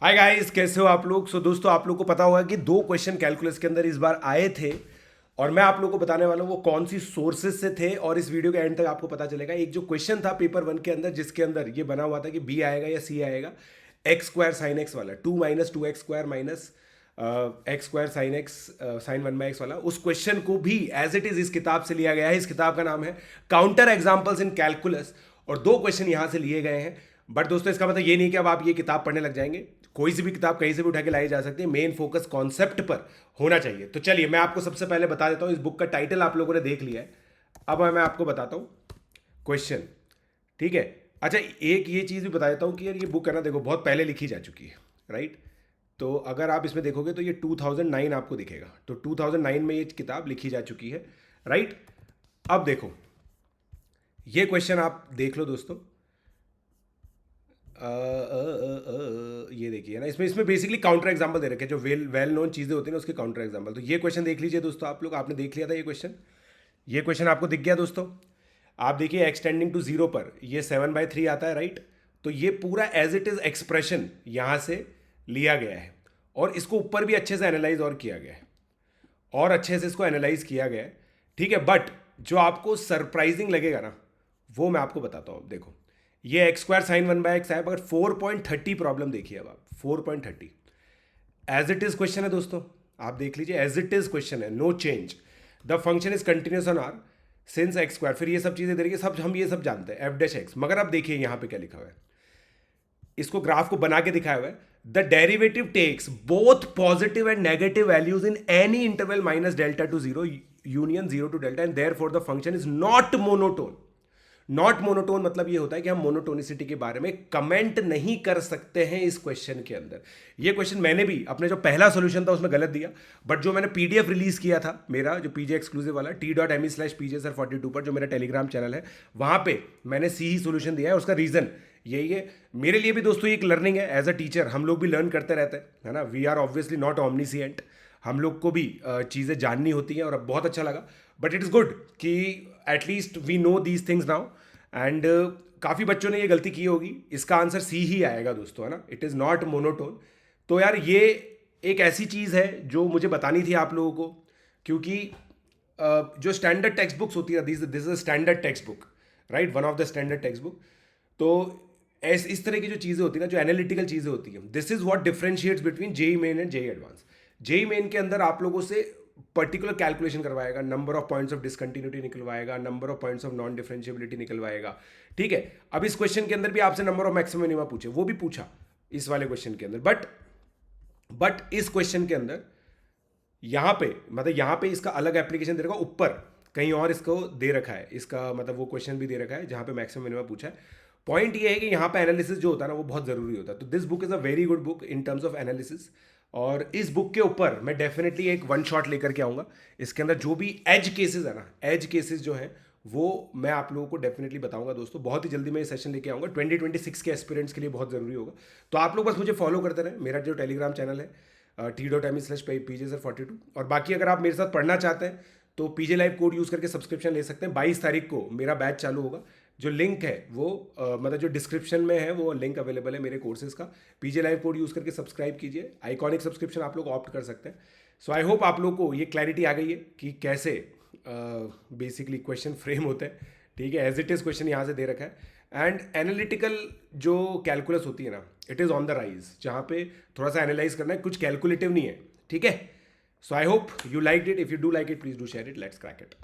Hi guys, कैसे हो आप लोग। दोस्तों, आप लोग को पता होगा कि दो क्वेश्चन कैलकुलस के अंदर इस बार आए थे और मैं आप लोग को बताने वाला हूँ वो कौन सी सोर्सेज से थे। और इस वीडियो के एंड तक आपको पता चलेगा। एक जो क्वेश्चन था पेपर वन के अंदर जिसके अंदर ये बना हुआ था कि बी आएगा या सी आएगा, एक्स स्क्वायर साइन एक्स वाला, two minus two x square minus x square sine x sine one by x वाला, उस क्वेश्चन को भी एज इट इज इस किताब से लिया गया है। इस किताब का नाम है काउंटर एग्जाम्पल्स इन कैलकुलस और दो क्वेश्चन यहाँ से लिए गए हैं। बट दोस्तों, इसका मतलब ये नहीं कि अब आप ये किताब पढ़ने लग जाएंगे। कोई सी भी किताब कहीं से भी उठा के लाई जा सकती है, मेन फोकस कॉन्सेप्ट पर होना चाहिए। तो चलिए मैं आपको सबसे पहले बता देता हूँ, इस बुक का टाइटल आप लोगों ने देख लिया है। अब मैं आपको बताता हूँ क्वेश्चन, ठीक है। अच्छा, एक ये चीज़ भी बता देता हूँ कि यार ये बुक है ना, देखो बहुत पहले लिखी जा चुकी है, राइट। तो अगर आप इसमें देखोगे तो ये 2009 आपको दिखेगा, तो 2009 में ये किताब लिखी जा चुकी है, राइट। अब देखो, ये क्वेश्चन आप देख लो दोस्तों। ये देखिए ना, इसमें इसमें बेसिकली काउंटर एग्जांपल दे रखे हैं, जो वेल वेल नोन चीज़ें होती हैं ना उसके काउंटर एग्जांपल। तो ये क्वेश्चन देख लीजिए दोस्तों, आप लोग आपने देख लिया था ये क्वेश्चन आपको दिख गया दोस्तों। आप देखिए एक्सटेंडिंग टू जीरो पर ये 7/3 आता है, राइट। तो ये पूरा एज इट इज एक्सप्रेशन यहाँ से लिया गया है और इसको ऊपर भी अच्छे से एनालाइज और किया गया है और अच्छे से इसको एनालाइज किया गया है, ठीक है। बट जो आपको सरप्राइजिंग लगेगा ना, वो मैं आपको बताता हूँ। देखो, ये x square sine one by x है, मगर 4.30 प्रॉब्लम देखिए। अब आप 4.30 एज इट इज क्वेश्चन है दोस्तों, आप देख लीजिए, एज इट इज क्वेश्चन है, no change. The function is continuous on R since x square, फिर ये सब चीजें दे रही है, सब हम ये सब जानते हैं, एफ डैश एक्स। मगर अब देखिए यहाँ पे क्या लिखा हुआ है, इसको ग्राफ को बना के दिखाया हुआ है। The derivative takes both positive and negative values in any interval minus delta to zero union zero to delta and therefore the function is not monotone. Not monotone मतलब ये होता है कि हम मोनोटोनिसिटी के बारे में कमेंट नहीं कर सकते हैं इस क्वेश्चन के अंदर। ये क्वेश्चन मैंने भी अपने जो पहला सॉल्यूशन था उसमें गलत दिया, बट जो मैंने पीडीएफ रिलीज किया था मेरा, जो पीजे एक्सक्लूसिव वाला t.me/pjsir42 पर, जो मेरा टेलीग्राम चैनल है, वहां पे मैंने सी ही सोल्यूशन दिया है। उसका रीजन यही है, मेरे लिए भी दोस्तों एक लर्निंग है। एज अ टीचर हम लोग भी लर्न करते रहते हैं, है ना। वी आर ऑब्वियसली नॉट ऑमनीसिएंट, हम लोग को भी चीज़ें जाननी होती हैं। और अब बहुत अच्छा लगा, बट इट इज़ गुड कि at least we know these things now. And काफ़ी बच्चों ने ये गलती की होगी, इसका आंसर सी ही आएगा दोस्तों, है ना। It is not monotone. तो यार ये एक ऐसी चीज़ है जो मुझे बतानी थी आप लोगों को, क्योंकि जो स्टैंडर्ड टेक्स्ट बुक्स होती है, this is a standard text book, right, one of the standard text book. तो ऐस इस तरह की जो चीज़ें होती है ना, जो एनालिटिकल चीज़ें होती हैं, this is what differentiates between JEE Main and JEE Advanced. JEE Main के अंदर आप लोगों से पर्टिकुलर कैलकुलेशन करवाएगा, number of points of discontinuity निकलवाएगा, number of points of non differentiability निकलवाएगा, ठीक है। अब इस क्वेश्चन के अंदर भी आपसे नंबर ऑफ मैक्सिमम मिनिमा पूछे, वो भी पूछा इस वाले क्वेश्चन के अंदर। बट इस क्वेश्चन के अंदर यहाँ पे, मतलब यहाँ पे इसका अलग एप्लीकेशन दे रखा है, ऊपर कहीं और इसको दे रखा है, इसका मतलब वो क्वेश्चन भी दे रखा है जहाँ पे मैक्सिमम मिनिमम पूछा है। पॉइंट ये है कि यहाँ पे एनालिसिस जो होता है ना, वो बहुत ज़रूरी होता है। तो this book is a very good book in terms of analysis. और इस बुक के ऊपर मैं डेफिनेटली एक वन शॉट लेकर के आऊँगा। इसके अंदर जो भी एज केसेस है ना, एज केसेस जो हैं वो मैं आप लोगों को डेफिनेटली बताऊंगा दोस्तों। बहुत ही जल्दी मैं ये सेशन लेके आऊँगा, 2026 के एस्पिरेंट्स के लिए बहुत ज़रूरी होगा। तो आप लोग बस मुझे फॉलो करते रहें, मेरा जो टेलीग्राम चैनल है t.me/pjsir42। और बाकी अगर आप मेरे साथ पढ़ना चाहते हैं तो पीजे लाइव कोड यूज़ करके सब्सक्रिप्शन ले सकते हैं। 22 तारीख को मेरा बैच चालू होगा, जो लिंक है वो मतलब जो डिस्क्रिप्शन में है वो लिंक अवेलेबल है मेरे कोर्सेज का। पीजे लाइव कोड यूज़ करके सब्सक्राइब कीजिए, आइकॉनिक सब्सक्रिप्शन आप लोग ऑप्ट कर सकते हैं। सो आई होप आप लोग को ये क्लैरिटी आ गई है कि कैसे बेसिकली क्वेश्चन फ्रेम होते हैं, ठीक है। एज इट इज़ क्वेश्चन यहाँ से दे रखा है। एंड एनालिटिकल जो कैलकुलस होती है ना, it is on the rise, जहाँ पे थोड़ा सा एनालाइज करना है, कुछ कैलकुलेटिव नहीं है, ठीक है। So I hope you like it. If you do like it, please do share it. Let's crack it.